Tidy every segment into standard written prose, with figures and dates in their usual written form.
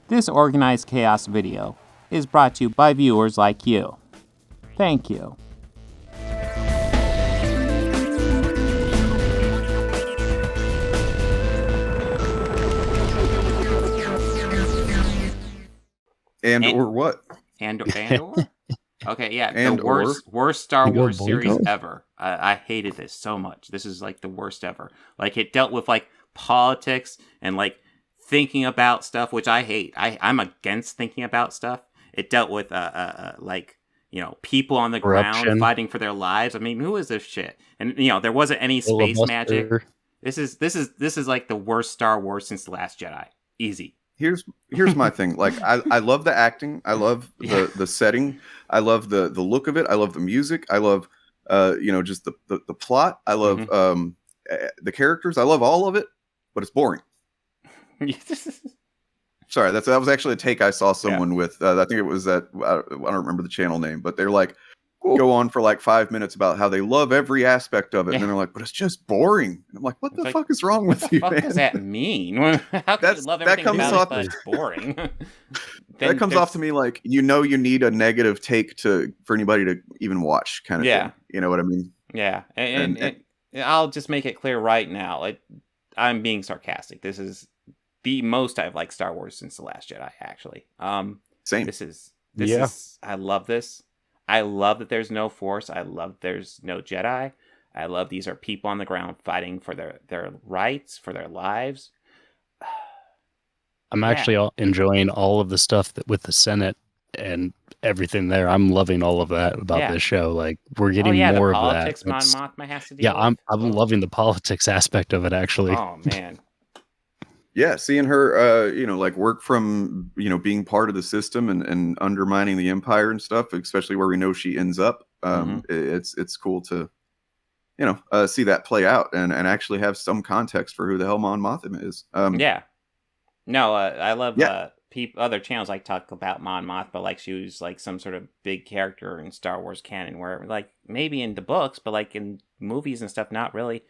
This Organized Chaos video is brought to you by viewers like you. Thank you. Or what? Andor? Okay, yeah, And the worst Star Wars series Boyko? ever. I hated this so much. This is like the worst ever. Like it dealt with like politics and like thinking about stuff, which I hate. I'm against thinking about stuff. It dealt with like, you know, people on the ground Corruption. fighting for their lives. I mean, who is this shit? And you know, there wasn't any space magic. This is like the worst Star Wars since The Last Jedi. Easy. Here's my thing. Like I love the acting. I love the setting. I love the look of it. I love the music. I love just the plot. I love the characters. I love all of it, but it's boring. Sorry, that was actually a take I saw someone with. I think it was that I don't remember the channel name, but they're like go on for like 5 minutes about how they love every aspect of it, and then they're like, "But it's just boring." And I'm like, "What the fuck is wrong with you, man?" What does that mean? How can you love everything about it, but it's boring? That comes off to me like you need a negative take for anybody to even watch, kind of thing. You know what I mean? Yeah, and I'll just make it clear right now. I'm being sarcastic. This is the most I've liked Star Wars since The Last Jedi, actually. Same. This is I love this. I love that there's no Force. I love there's no Jedi. I love these are people on the ground fighting for their rights, for their lives. I'm actually enjoying all of the stuff that with the Senate and everything there. I'm loving all of that about this show. Like we're getting more of that. Politics Mon Mothma has to deal with. I'm loving the politics aspect of it actually. Oh man. Yeah, seeing her, like work from, being part of the system and undermining the Empire and stuff, especially where we know she ends up. It's cool to, see that play out and actually have some context for who the hell Mon Mothma is. No, I love other channels like talk about Mon Mothma like she was like some sort of big character in Star Wars canon, where like maybe in the books, but like in movies and stuff, not really.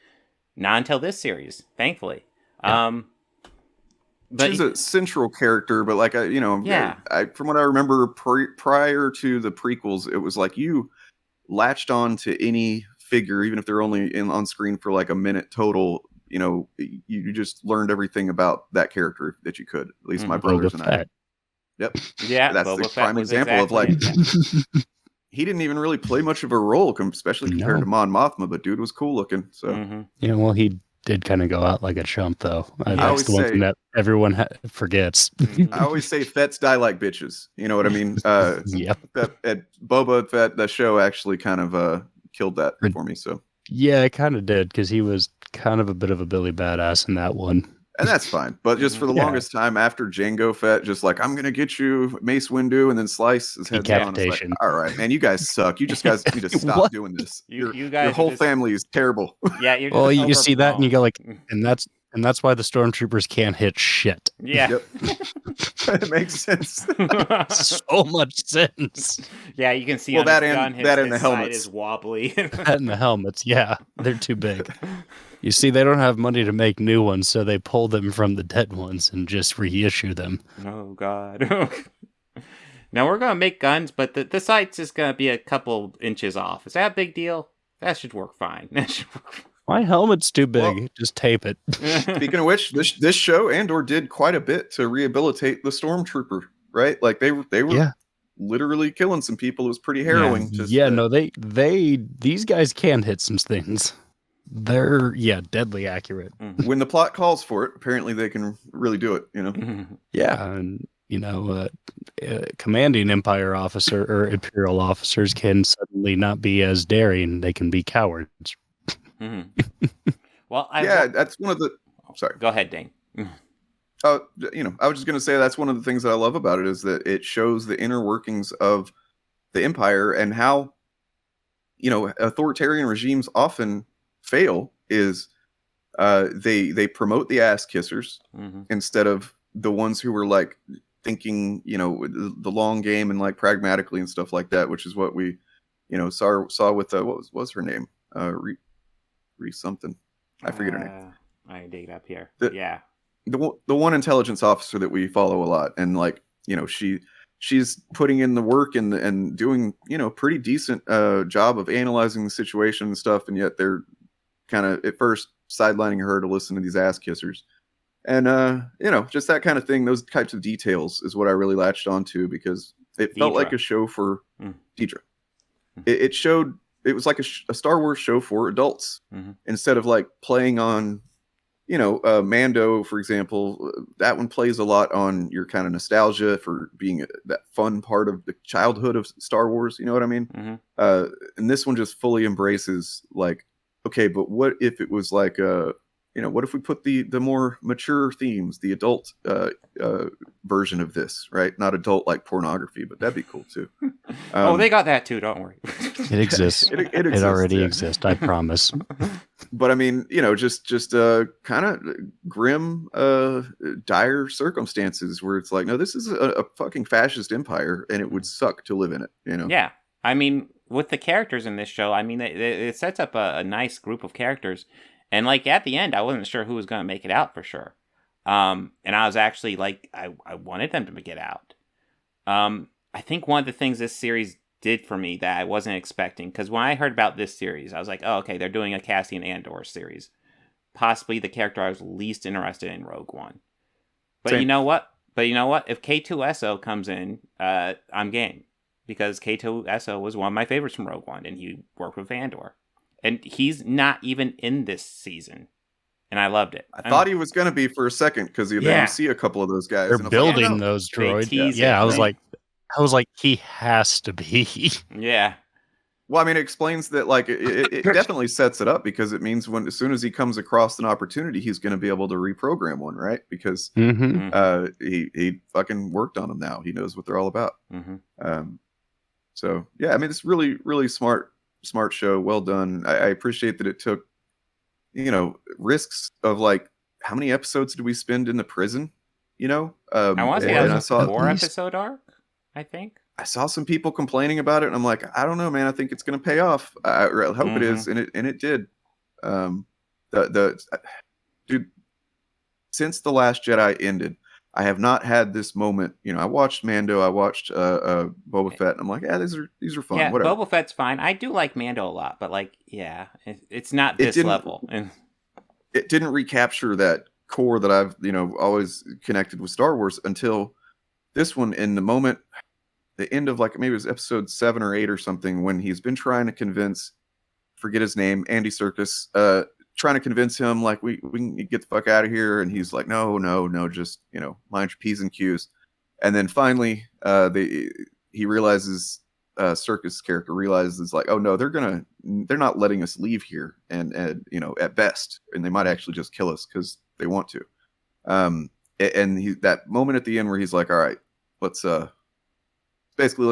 Not until this series, thankfully. Yeah. But she's a central character, but like I from what I remember prior to the prequels, it was like you latched on to any figure, even if they're only on screen for like a minute total. You just learned everything about that character that you could. At least my brothers and I. Yep. Yeah, that's Boba the Fett prime example of like he didn't even really play much of a role, especially compared to Mon Mothma. But dude was cool looking. So well, he did kind of go out like a chump, though. That's the one thing that everyone forgets. I always say Fets die like bitches. You know what I mean? Yep. Boba Fett, the show actually kind of killed that for me. So yeah, it kind of did because he was kind of a bit of a Billy Badass in that one. And that's fine. But just for the longest time after Jango Fett, just like, I'm going to get you Mace Windu and then slice his head down. Like, all right, man, you guys suck. You guys need to stop doing this. Your whole family is terrible. Yeah. You're well, you see that and you go like, and that's why the stormtroopers can't hit shit. Yeah. Yep. It makes sense. So much sense. Yeah, you can see that and the helmets is wobbly. That and the helmets, yeah, they're too big. You see, they don't have money to make new ones, so they pull them from the dead ones and just reissue them. Oh God. Now we're gonna make guns, but the sight's just gonna be a couple inches off. Is that a big deal? That should work fine. My helmet's too big. Well, just tape it. Speaking of which, this show Andor did quite a bit to rehabilitate the stormtrooper, right? Like they were literally killing some people. It was pretty harrowing. These guys can hit some things. They're deadly accurate. When the plot calls for it, apparently they can really do it. Yeah, and commanding Empire officer or Imperial officers can suddenly not be as daring. They can be cowards. Well, that's one of the. Sorry, go ahead, Dane. I was just going to say that's one of the things that I love about it is that it shows the inner workings of the Empire and how, authoritarian regimes often fail. Is they promote the ass kissers instead of the ones who were like thinking, the long game and like pragmatically and stuff like that, which is what we, saw with what was her name, Re something. I forget her name. I dig it up here. the one intelligence officer that we follow a lot, and like, you know, she's putting in the work and doing, you know, pretty decent job of analyzing the situation and stuff, and yet they're kind of at first sidelining her to listen to these ass kissers. And you know, just that kind of thing, those types of details is what I really latched onto, because it felt like a show for Deidre. It was like a Star Wars show for adults, instead of like playing on, you know, Mando, for example. That one plays a lot on your kind of nostalgia for being that fun part of the childhood of Star Wars. You know what I mean? And this one just fully embraces like, okay, but what if it was like you know, what if we put the more mature themes, the adult version of this, right? Not adult like pornography, but that'd be cool too. Oh, they got that too. Don't worry. It exists. It exists, already exists. I promise. But I mean, you know, just kind of grim, dire circumstances where it's like, no, this is a fucking fascist empire, and it would suck to live in it. You know? Yeah, I mean, with the characters in this show, I mean, it sets up a nice group of characters. And like at the end, I wasn't sure who was going to make it out for sure. And I was actually like, I wanted them to get out. I think one of the things this series did for me that I wasn't expecting, because when I heard about this series, I was like, oh, okay, they're doing a Cassian Andor series. Possibly the character I was least interested in Rogue One. But Same. You know what? If K2SO comes in, I'm game. Because K2SO was one of my favorites from Rogue One, and he worked with Andor. And he's not even in this season. And I loved it. I thought he was going to be for a second, because you see a couple of those guys. They're building those droids. Yeah, I was like, he has to be. Yeah. Well, I mean, it explains that, like, it definitely sets it up, because it means as soon as he comes across an opportunity, he's going to be able to reprogram one, right? Because he fucking worked on them now. He knows what they're all about. So, yeah, I mean, it's really, really smart show. Well done. I appreciate that it took, you know, risks of like, how many episodes did we spend in the prison? You know, I want to say that was a 4-episode arc, I think. I saw some people complaining about it, and I'm like, I don't know, man. I think it's going to pay off. I hope it is, and it did. Dude, since The Last Jedi ended, I have not had this moment. You know, I watched Mando, I watched Boba Fett, and I'm like, yeah, these are fun. Yeah, whatever. Boba Fett's fine. I do like Mando a lot, but like, yeah, it's not this level. It didn't recapture that core that I've, you know, always connected with Star Wars until this one. In the moment, the end of like maybe it was episode 7 or 8 or something, when he's been trying to convince, forget his name, Andy Serkis, trying to convince him like we can get the fuck out of here, and he's like, no, just, you know, mind your P's and Q's. And then finally he realizes, Serkis' character realizes like, oh no, they're not letting us leave here, and you know, at best, and they might actually just kill us because they want to. And that moment at the end where he's like, all right, let's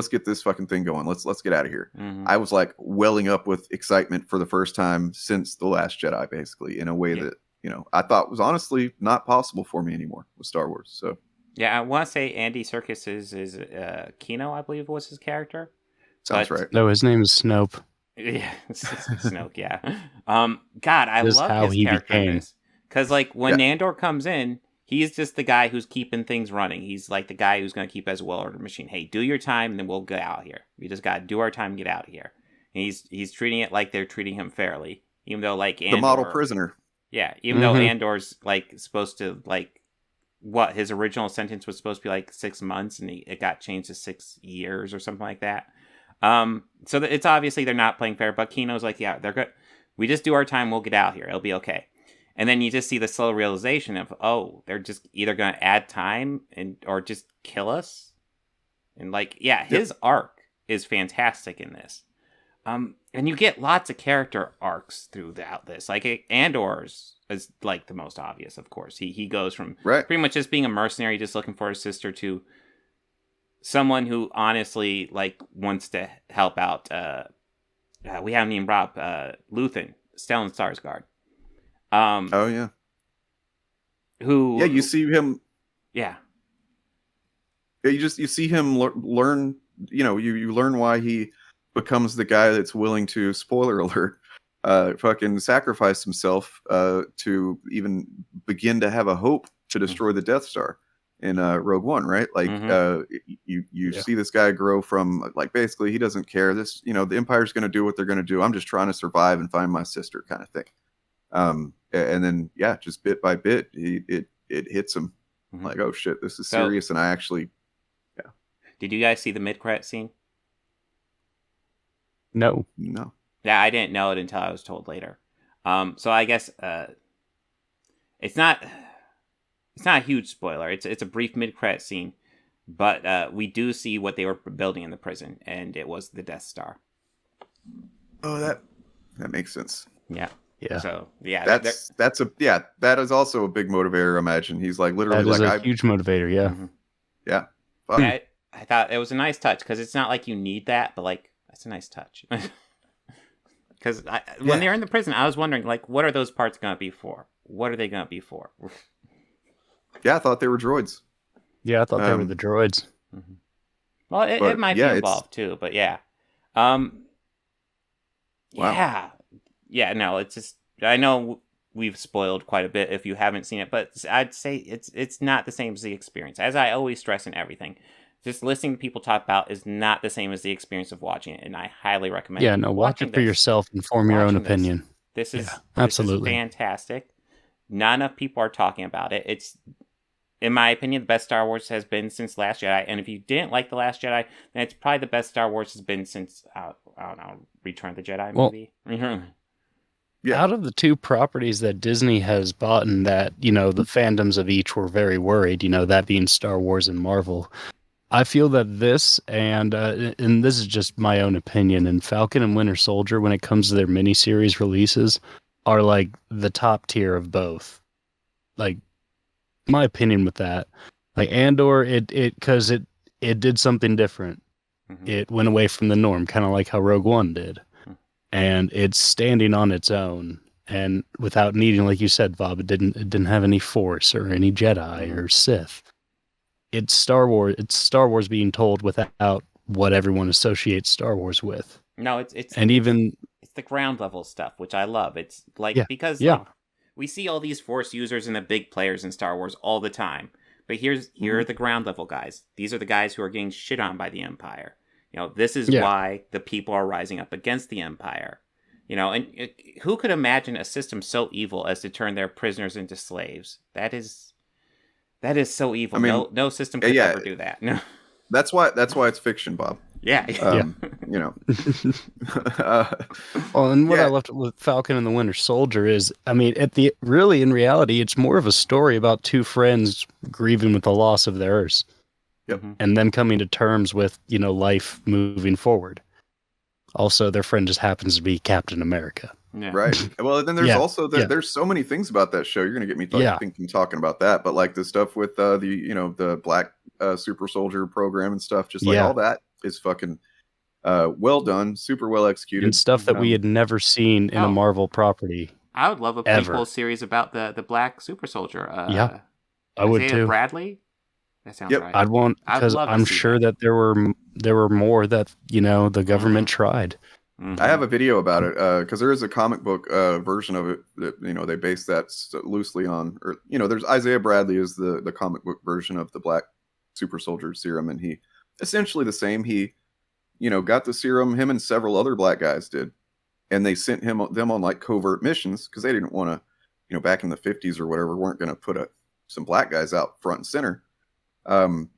get this fucking thing going. Let's get out of here. I was like welling up with excitement for the first time since The Last Jedi, basically, in a way that, you know, I thought was honestly not possible for me anymore with Star Wars. So yeah, I want to say Andy Serkis is Kino, I believe was his character. Sounds right. No, his name is Snope. Yeah, Snoke. Yeah. God, I love his character in this, because like when Andor comes in, he's just the guy who's keeping things running. He's like the guy who's going to keep as a well-ordered machine. Hey, do your time, and then we'll get out of here. We just got to do our time and get out of here. And he's treating it like they're treating him fairly, even though like Andor, the model prisoner. Yeah, even though Andor's like supposed to like, what, his original sentence was supposed to be like 6 months, and it got changed to 6 years or something like that. So it's obviously they're not playing fair, but Kino's like, yeah, they're good. We just do our time, we'll get out here. It'll be okay. And then you just see the slow realization of, oh, they're just either going to add time or just kill us. And like, yeah, his arc is fantastic in this. And you get lots of character arcs throughout this. Like Andor's is like the most obvious, of course. He goes from pretty much just being a mercenary, just looking for his sister, to someone who honestly like wants to help out. We haven't even brought up Luthen, Stellan Skarsgård. Oh yeah. Who? Yeah, you see him. Yeah. You see him learn. You know, you learn why he becomes the guy that's willing to, spoiler alert, fucking sacrifice himself to even begin to have a hope to destroy the Death Star in Rogue One, right? Like you see this guy grow from like basically he doesn't care. This the Empire's going to do what they're going to do. I'm just trying to survive and find my sister, kind of thing. And then just bit by bit, it hits him like, oh shit, this is serious. And I actually, Did you guys see the mid-credit scene? No. Yeah, I didn't know it until I was told later. So I guess it's not a huge spoiler. It's a brief mid-credit scene, but we do see what they were building in the prison, and it was the Death Star. Oh, that makes sense. Yeah. Yeah. So yeah, that is also a big motivator. Imagine he's like literally that is a huge motivator. Yeah. Yeah. I thought it was a nice touch because it's not like you need that, but like it's a nice touch. Because when they're in the prison, I was wondering like, what are those parts going to be for? What are they going to be for? Yeah, I thought they were droids. Yeah, I thought they were the droids. Mm-hmm. Well, it might be involved too, but yeah. Wow. Yeah, no, it's just, I know we've spoiled quite a bit if you haven't seen it, but I'd say it's not the same as the experience. As I always stress in everything, just listening to people talk about is not the same as the experience of watching it, and I highly recommend watch it for yourself and form your own opinion. This is absolutely fantastic. Not enough people are talking about it. It's, in my opinion, the best Star Wars has been since Last Jedi, and if you didn't like The Last Jedi, then it's probably the best Star Wars has been since, I don't know, Return of the Jedi, maybe? Yeah. Out of the two properties that Disney has bought and that, the fandoms of each were very worried, that being Star Wars and Marvel, I feel that this, and this is just my own opinion, and Falcon and Winter Soldier, when it comes to their miniseries releases, are like the top tier of both. Like, my opinion with that. Like Andor, it did something different. Mm-hmm. It went away from the norm, kind of like how Rogue One did. And it's standing on its own, and without needing, like you said, Bob, it didn't have any Force or any Jedi or Sith. It's Star Wars. It's Star Wars being told without what everyone associates Star Wars with. No, it's the ground level stuff, which I love. It's like because like, we see all these Force users and the big players in Star Wars all the time, but here are the ground level guys. These are the guys who are getting shit on by the Empire. This is why the people are rising up against the Empire. And who could imagine a system so evil as to turn their prisoners into slaves? That is so evil. I mean, no system could ever do that. No. That's why it's fiction, Bob. Yeah. Well, and what I left with Falcon and the Winter Soldier is, I mean, in reality, it's more of a story about two friends grieving with the loss of theirs. Yep. And them coming to terms with, life moving forward. Also, their friend just happens to be Captain America. Yeah. Right. Well, then there's also there's so many things about that show. You're going to get me thinking, talking about that. But like the stuff with the Black Super Soldier program and stuff, just like all that is fucking well done, super well executed. And stuff that we had never seen in a Marvel property. I would love a prequel series about the Black Super Soldier. I would too. Bradley? That sounds right. I'd want, because I'm sure that there were more that the government tried. Mm-hmm. I have a video about it because there is a comic book version of it that they based that loosely on, or there's Isaiah Bradley is the comic book version of the Black Super Soldier serum, and he essentially the same. He got the serum, him and several other black guys did, and they sent them on like covert missions because they didn't want to, back in the 50s or whatever, weren't going to put some black guys out front and center. And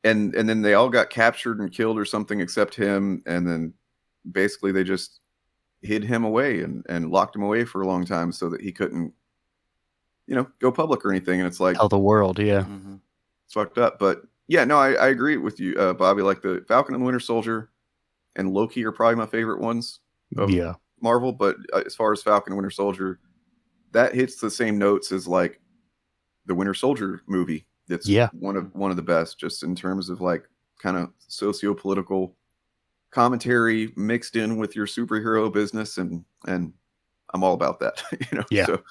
then they all got captured and killed or something except him, and then basically they just hid him away and locked him away for a long time so that he couldn't go public or anything. And it's like tell the world. It's fucked up. But I agree with you, Bobby. Like the Falcon and the Winter Soldier and Loki are probably my favorite ones of Marvel, but as far as Falcon and Winter Soldier, that hits the same notes as like the Winter Soldier movie. It's one of the best, just in terms of like kind of socio-political commentary mixed in with your superhero business, and I'm all about that. So,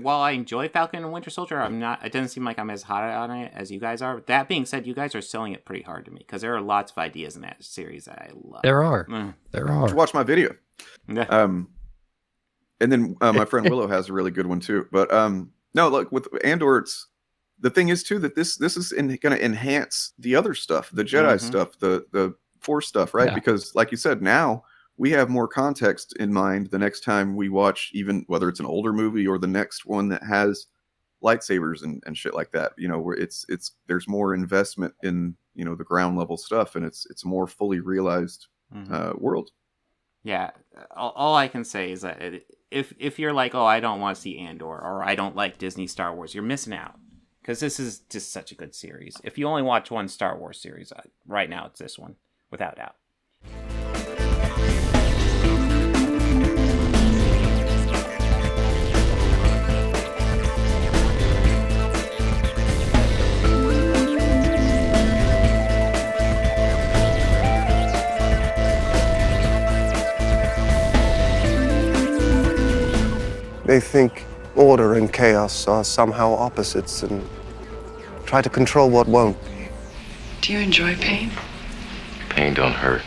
while I enjoy Falcon and Winter Soldier, I'm not. It doesn't seem like I'm as hot on it as you guys are. That being said, you guys are selling it pretty hard to me because there are lots of ideas in that series that I love. There are. Watch my video. And then my friend Willow has a really good one too. But No, look, with Andor, the thing is too that this is going to enhance the other stuff, the Jedi stuff, the Force stuff, right? Because like you said, now we have more context in mind the next time we watch, even whether it's an older movie or the next one that has lightsabers and shit like that. You know, where there's more investment in, you know, the ground level stuff, and it's a more fully realized world. Yeah, all I can say is that if you're like, oh, I don't want to see Andor, or I don't like Disney Star Wars, you're missing out. Because this is just such a good series. If you only watch one Star Wars series, right now it's this one, without doubt. They think order and chaos are somehow opposites and try to control what won't be. Do you enjoy pain? Pain don't hurt.